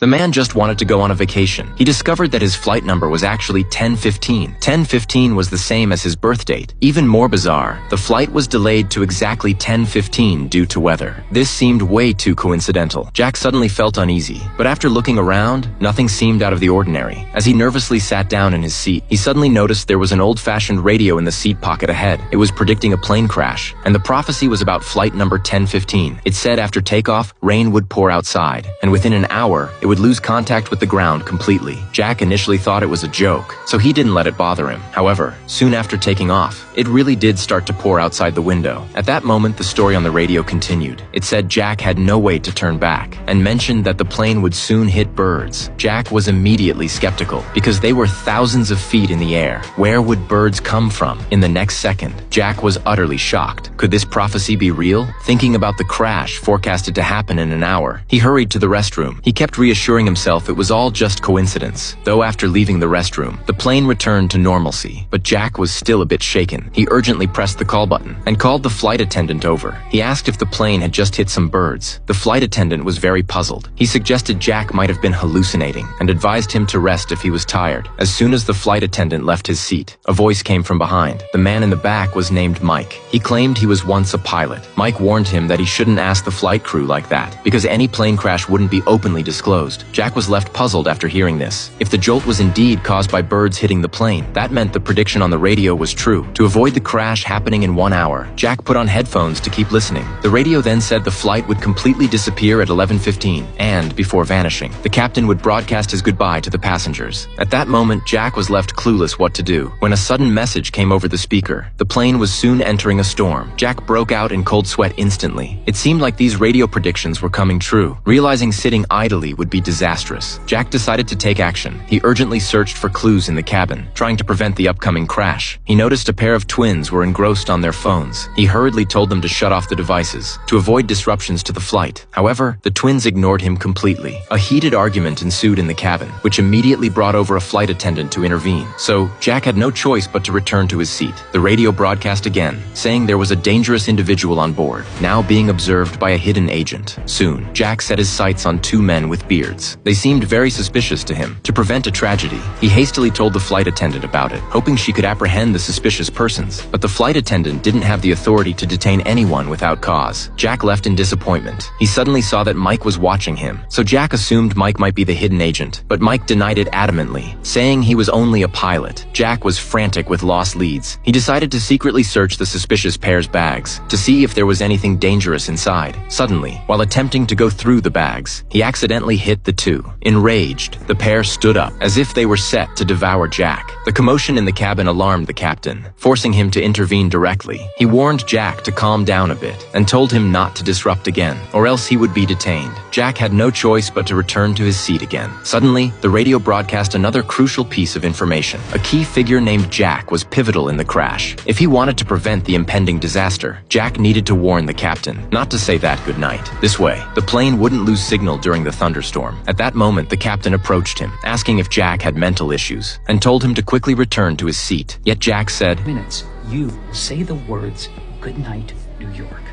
The man just wanted to go on a vacation. He discovered that his flight number was actually 1015. 1015 was the same as his birth date. Even more bizarre, the flight was delayed to exactly 1015 due to weather. This seemed way too coincidental. Jack suddenly felt uneasy, but after looking around, nothing seemed out of the ordinary. As he nervously sat down in his seat, he suddenly noticed there was an old-fashioned radio in the seat pocket ahead. It was predicting a plane crash, and the prophecy was about flight number 1015. It said after takeoff, rain would pour outside, and within an hour, it would lose contact with the ground completely. Jack initially thought it was a joke, so he didn't let it bother him. However, soon after taking off, it really did start to pour outside the window. At that moment, the story on the radio continued. It said Jack had no way to turn back, and mentioned that the plane would soon hit birds. Jack was immediately skeptical, because they were thousands of feet in the air. Where would birds come from? In the next second, Jack was utterly shocked. Could this prophecy be real? Thinking about the crash forecasted to happen in an hour, he hurried to the restroom. He kept reassuring himself it was all just coincidence. Though after leaving the restroom, the plane returned to normalcy, but Jack was still a bit shaken. He urgently pressed the call button and called the flight attendant over. He asked if the plane had just hit some birds. The flight attendant was very puzzled. He suggested Jack might have been hallucinating and advised him to rest if he was tired. As soon as the flight attendant left his seat, a voice came from behind. The man in the back was named Mike. He claimed he was once a pilot. Mike warned him that he shouldn't ask the flight crew like that, because any plane crash wouldn't be openly disclosed. Jack was left puzzled after hearing this. If the jolt was indeed caused by birds hitting the plane, that meant the prediction on the radio was true. To avoid the crash happening in 1 hour, Jack put on headphones to keep listening. The radio then said the flight would completely disappear at 11:15, and, before vanishing, the captain would broadcast his goodbye to the passengers. At that moment, Jack was left clueless what to do, when a sudden message came over the speaker. The plane was soon entering a storm. Jack broke out in cold sweat instantly. It seemed like these radio predictions were coming true. Realizing sitting idly would be disastrous, Jack decided to take action. He urgently searched for clues in the cabin, trying to prevent the upcoming crash. He noticed a pair of twins were engrossed on their phones. He hurriedly told them to shut off the devices, to avoid disruptions to the flight. However, the twins ignored him completely. A heated argument ensued in the cabin, which immediately brought over a flight attendant to intervene. So, Jack had no choice but to return to his seat. The radio broadcast again, saying there was a dangerous individual on board, now being observed by a hidden agent. Soon, Jack set his sights on two men with beards. They seemed very suspicious to him. To prevent a tragedy, he hastily told the flight attendant about it, hoping she could apprehend the suspicious persons. But the flight attendant didn't have the authority to detain anyone without cause. Jack left in disappointment. He suddenly saw that Mike was watching him, so Jack assumed Mike might be the hidden agent. But Mike denied it adamantly, saying he was only a pilot. Jack was frantic with lost leads. He decided to secretly search the suspicious pair's bags, to see if there was anything dangerous inside. Suddenly, while attempting to go through the bags, he accidentally hit the two. Enraged, the pair stood up, as if they were set to devour Jack. The commotion in the cabin alarmed the captain, forcing him to intervene directly. He warned Jack to calm down a bit, and told him not to disrupt again, or else he would be detained. Jack had no choice but to return to his seat again. Suddenly, the radio broadcast another crucial piece of information. A key figure named Jack was pivotal in the crash. If he wanted to prevent the impending disaster, Jack needed to warn the captain not to say that goodnight. This way, the plane wouldn't lose signal during the thunderstorm. At that moment, the captain approached him, asking if Jack had mental issues, and told him to quickly return to his seat. Yet Jack said, "Minutes, you say the words, 'Good night, New York.'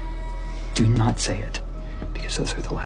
Do not say it, because those are the last."